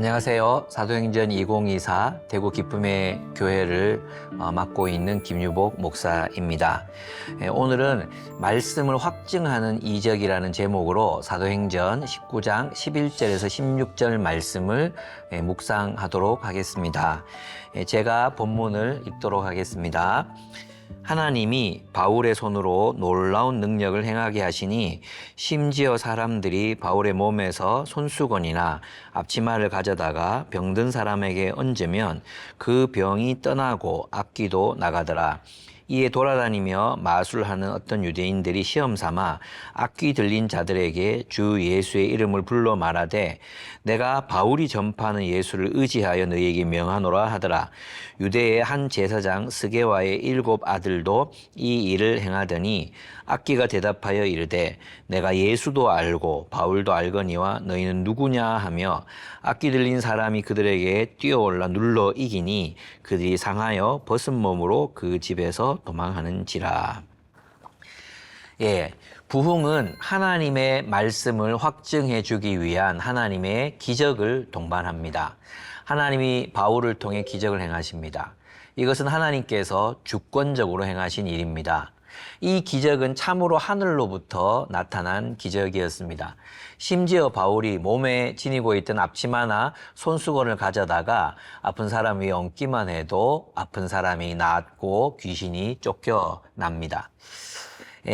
안녕하세요. 사도행전 2024 대구 기쁨의 교회를 맡고 있는 김유복 목사입니다. 오늘은 말씀을 확증하는 이적이라는 제목으로 사도행전 19장 11절에서 16절 말씀을 묵상하도록 하겠습니다. 제가 본문을 읽도록 하겠습니다. 하나님이 바울의 손으로 놀라운 능력을 행하게 하시니 심지어 사람들이 바울의 몸에서 손수건이나 앞치마를 가져다가 병든 사람에게 얹으면 그 병이 떠나고 악귀도 나가더라. 이에 돌아다니며 마술하는 어떤 유대인들이 시험 삼아 악귀 들린 자들에게 주 예수의 이름을 불러 말하되 내가 바울이 전파하는 예수를 의지하여 너희에게 명하노라 하더라. 유대의 한 제사장 스게와의 7 아들도 이 일을 행하더니 악귀가 대답하여 이르되 내가 예수도 알고 바울도 알거니와 너희는 누구냐 하며 악귀 들린 사람이 그들에게 뛰어올라 눌러 이기니 그들이 상하여 벗은 몸으로 그 집에서 도망하는지라. 부흥은 하나님의 말씀을 확증해 주기 위한 하나님의 기적을 동반합니다. 하나님이 바울을 통해 기적을 행하십니다. 이것은 하나님께서 주권적으로 행하신 일입니다. 이 기적은 참으로 하늘로부터 나타난 기적이었습니다. 심지어 바울이 몸에 지니고 있던 앞치마나 손수건을 가져다가 아픈 사람 위에 얹기만 해도 아픈 사람이 낫고 귀신이 쫓겨납니다.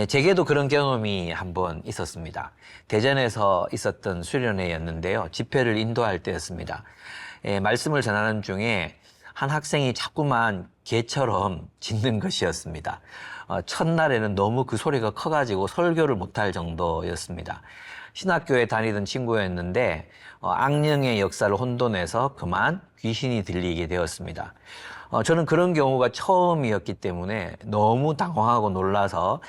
제게도 그런 경험이 한번 있었습니다. 대전에서 있었던 수련회였는데요. 집회를 인도할 때였습니다. 말씀을 전하는 중에 한 학생이 자꾸만 개처럼 짖는 것이었습니다. 첫날에는 너무 그 소리가 커가지고 설교를 못할 정도였습니다. 신학교에 다니던 친구였는데 악령의 역사를 혼돈해서 그만 귀신이 들리게 되었습니다. 저는 그런 경우가 처음이었기 때문에 너무 당황하고 놀라서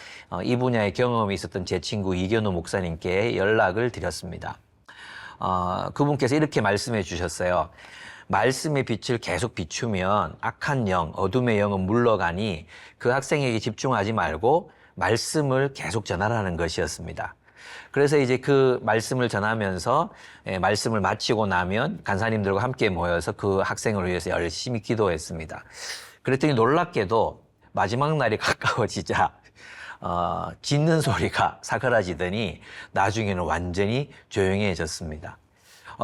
이 분야의 경험이 있었던 제 친구 이견우 목사님께 연락을 드렸습니다. 그분께서 이렇게 말씀해 주셨어요. 말씀의 빛을 계속 비추면 악한 영, 어둠의 영은 물러가니 그 학생에게 집중하지 말고 말씀을 계속 전하라는 것이었습니다. 그래서 이제 그 말씀을 전하면서 말씀을 마치고 나면 간사님들과 함께 모여서 그 학생을 위해서 열심히 기도했습니다. 그랬더니 놀랍게도 마지막 날이 가까워지자 짖는 소리가 사그라지더니 나중에는 완전히 조용해졌습니다.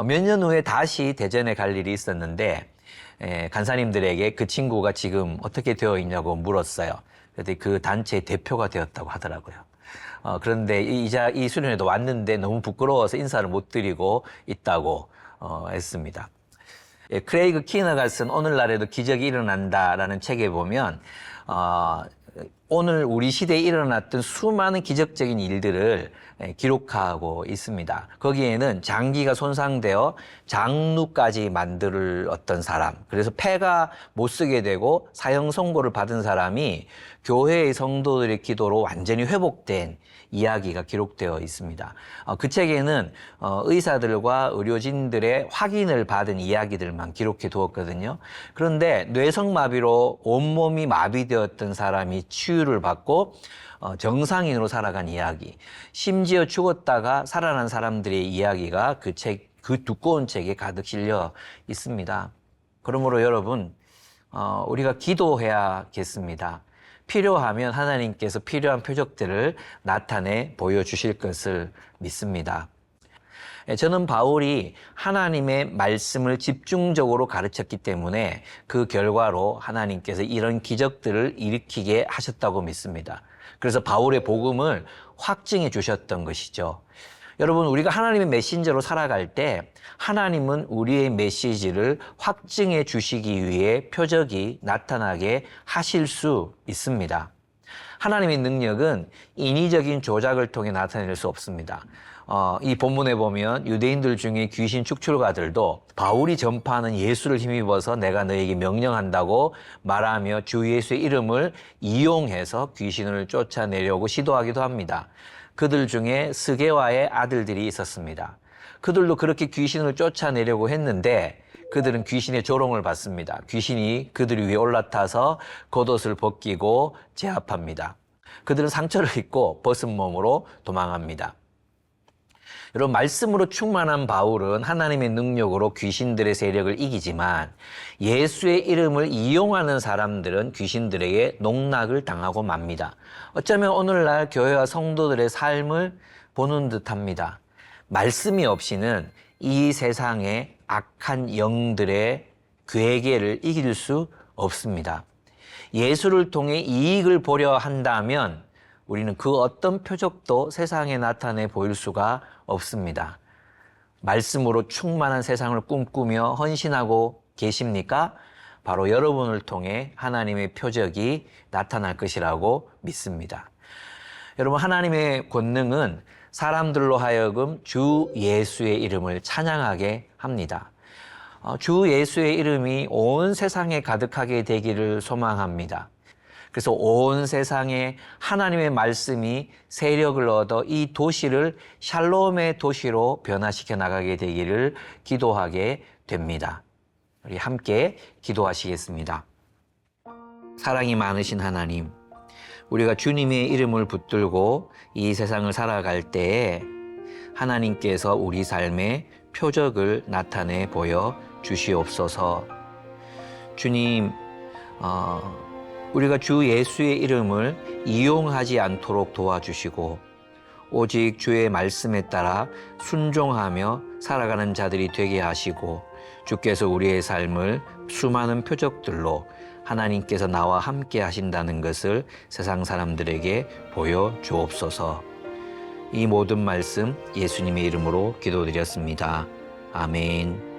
몇 년 후에 다시 대전에 갈 일이 있었는데 간사님들에게 그 친구가 지금 어떻게 되어 있냐고 물었어요. 그랬더니 그 단체의 대표가 되었다고 하더라고요. 그런데 이 수련회도 왔는데 너무 부끄러워서 인사를 못 드리고 있다고 했습니다. 크레이그 키너가 쓴 오늘날에도 기적이 일어난다라는 책에 보면 오늘 우리 시대에 일어났던 수많은 기적적인 일들을 기록하고 있습니다. 거기에는 장기가 손상되어 장루까지 만들 어떤 사람, 그래서 폐가 못 쓰게 되고 사형 선고를 받은 사람이 교회의 성도들의 기도로 완전히 회복된 이야기가 기록되어 있습니다. 그 책에는 의사들과 의료진들의 확인을 받은 이야기들만 기록해 두었거든요. 그런데 뇌성마비로 온몸이 마비되었던 사람이 치유를 받고 정상인으로 살아간 이야기, 심지어 죽었다가 살아난 사람들의 이야기가 그 두꺼운 책에 가득 실려 있습니다. 그러므로 여러분, 우리가 기도해야겠습니다. 필요하면 하나님께서 필요한 표적들을 나타내 보여주실 것을 믿습니다. 저는 바울이 하나님의 말씀을 집중적으로 가르쳤기 때문에 그 결과로 하나님께서 이런 기적들을 일으키게 하셨다고 믿습니다. 그래서 바울의 복음을 확증해 주셨던 것이죠. 여러분, 우리가 하나님의 메신저로 살아갈 때 하나님은 우리의 메시지를 확증해 주시기 위해 표적이 나타나게 하실 수 있습니다. 하나님의 능력은 인위적인 조작을 통해 나타낼 수 없습니다. 이 본문에 보면 유대인들 중에 귀신 축출가들도 바울이 전파하는 예수를 힘입어서 내가 너에게 명령한다고 말하며 주 예수의 이름을 이용해서 귀신을 쫓아내려고 시도하기도 합니다. 그들 중에 스게와의 아들들이 있었습니다. 그들도 그렇게 귀신을 쫓아내려고 했는데 그들은 귀신의 조롱을 받습니다. 귀신이 그들 위에 올라타서 겉옷을 벗기고 제압합니다. 그들은 상처를 입고 벗은 몸으로 도망합니다. 여러분, 말씀으로 충만한 바울은 하나님의 능력으로 귀신들의 세력을 이기지만 예수의 이름을 이용하는 사람들은 귀신들에게 농락을 당하고 맙니다. 어쩌면 오늘날 교회와 성도들의 삶을 보는 듯합니다. 말씀이 없이는 이 세상의 악한 영들의 괴계를 이길 수 없습니다. 예수를 통해 이익을 보려 한다면 우리는 그 어떤 표적도 세상에 나타내 보일 수가 없습니다. 말씀으로 충만한 세상을 꿈꾸며 헌신하고 계십니까? 바로 여러분을 통해 하나님의 표적이 나타날 것이라고 믿습니다. 여러분, 하나님의 권능은 사람들로 하여금 주 예수의 이름을 찬양하게 합니다. 주 예수의 이름이 온 세상에 가득하게 되기를 소망합니다. 그래서 온 세상에 하나님의 말씀이 세력을 얻어 이 도시를 샬롬의 도시로 변화시켜 나가게 되기를 기도하게 됩니다. 우리 함께 기도하시겠습니다. 사랑이 많으신 하나님, 우리가 주님의 이름을 붙들고 이 세상을 살아갈 때에 하나님께서 우리 삶에 표적을 나타내 보여 주시옵소서. 주님, 우리가 주 예수의 이름을 이용하지 않도록 도와주시고 오직 주의 말씀에 따라 순종하며 살아가는 자들이 되게 하시고 주께서 우리의 삶을 수많은 표적들로 하나님께서 나와 함께 하신다는 것을 세상 사람들에게 보여주옵소서. 이 모든 말씀 예수님의 이름으로 기도드렸습니다. 아멘.